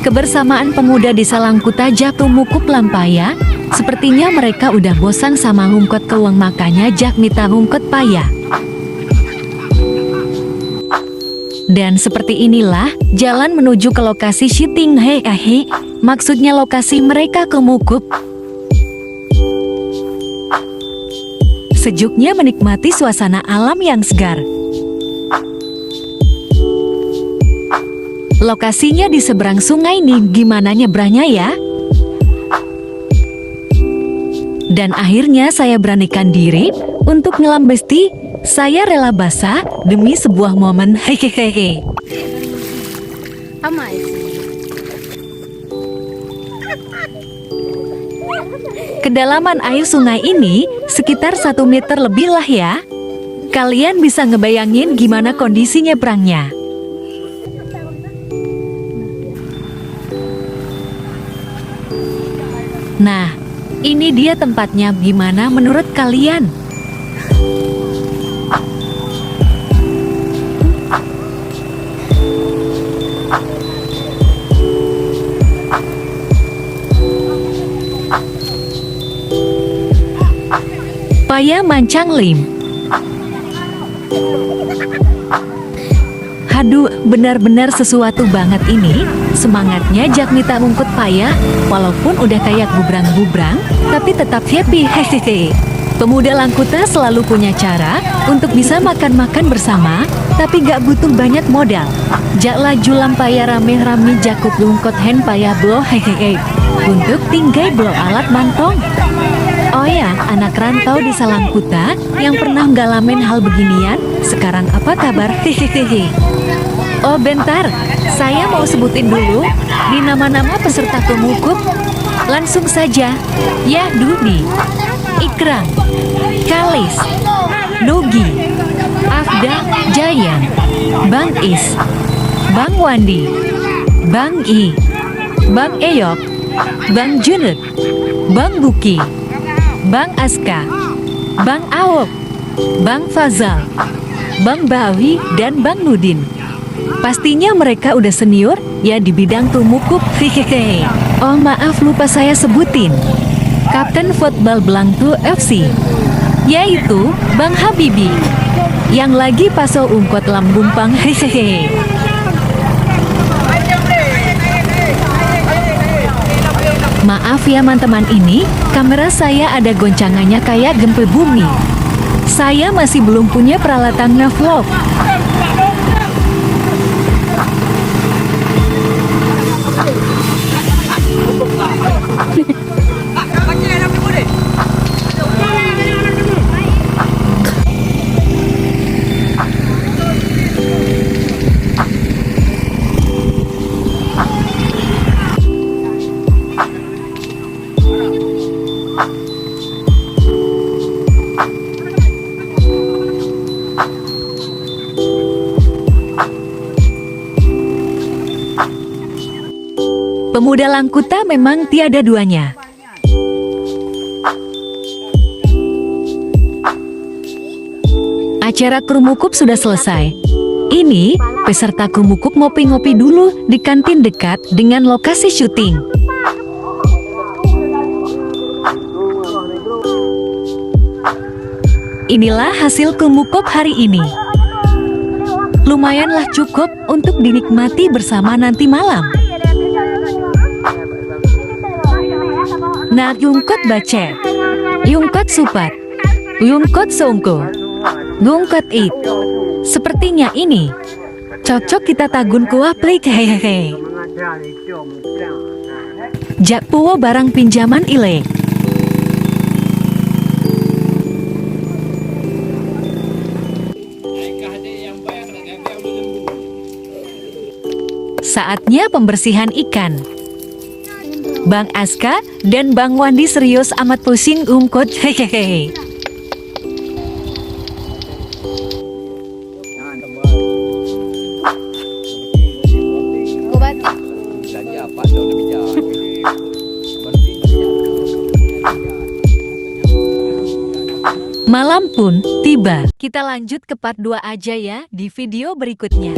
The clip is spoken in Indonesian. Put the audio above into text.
Kebersamaan pemuda Desa Langkuta jatuh mukup lampaya. Sepertinya mereka udah bosan sama hungkot keuang, makanya jak mita hungkot paya. Dan seperti inilah jalan menuju ke lokasi syuting. Hehehe, maksudnya lokasi mereka ke mukup. Sejuknya menikmati suasana alam yang segar. Lokasinya di seberang sungai nih, gimana nyebrangnya ya? Dan akhirnya saya beranikan diri untuk nyelam besti. Saya rela basah demi sebuah momen. Hehehe. Kedalaman air sungai ini sekitar 1 meter lebih lah ya. Kalian bisa ngebayangin gimana kondisi nyebrangnya. Nah, ini dia tempatnya. Gimana menurut kalian? Paya mancang lim. Haduh, benar-benar sesuatu banget ini. Semangatnya jak mita ungkut paya, walaupun udah kayak bubrang-bubrang, tapi tetap happy. Hehehe. Pemuda Langkuta selalu punya cara untuk bisa makan-makan bersama, tapi gak butuh banyak modal. Jak laju lampaya rame-rame jakup lungkot hen paya blo. Hehehe. Untuk tinggai blo alat mantong. Oh ya, anak rantau di Langkuta yang pernah ngalamin hal beginian, sekarang apa kabar? Hehehe. Oh bentar, saya mau sebutin dulu di nama-nama peserta kemukup. Langsung saja, ya Dudi, Ikram, Kalis, Nugi, Afda, Jayan, Bang Is, Bang Wandi, Bang I, Bang Eyok, Bang Junut, Bang Buki, Bang Aska, Bang Awok, Bang Fazal, Bang Bawi, dan Bang Nudin. Pastinya mereka udah senior ya di bidang tumukup. Hehehe. Oh maaf, lupa saya sebutin. Kapten Football Blangtu FC, yaitu Bang Habibi, yang lagi paso ungkot lambumpang. Hehehe. Maaf ya teman-teman, ini kamera saya ada goncangannya kayak gempa bumi. Saya masih belum punya peralatan ngevlog. Pemuda Langkuta memang tiada duanya. Acara Krumukup sudah selesai. Ini, peserta Krumukup ngopi-ngopi dulu di kantin dekat dengan lokasi syuting. Inilah hasil Krumukup hari ini. Lumayanlah cukup untuk dinikmati bersama nanti malam. Nah, yungkot bace, yungkot supat, yungkot songko, yungkot it. Sepertinya ini cocok kita tagun kuah plik. Hehehe. Jak puwo barang pinjaman ile. Saatnya pembersihan ikan. Bang Aska dan Bang Wandi serius amat pusing ungkot. Hehehe. Malam pun tiba. Kita lanjut ke part 2 aja ya di video berikutnya.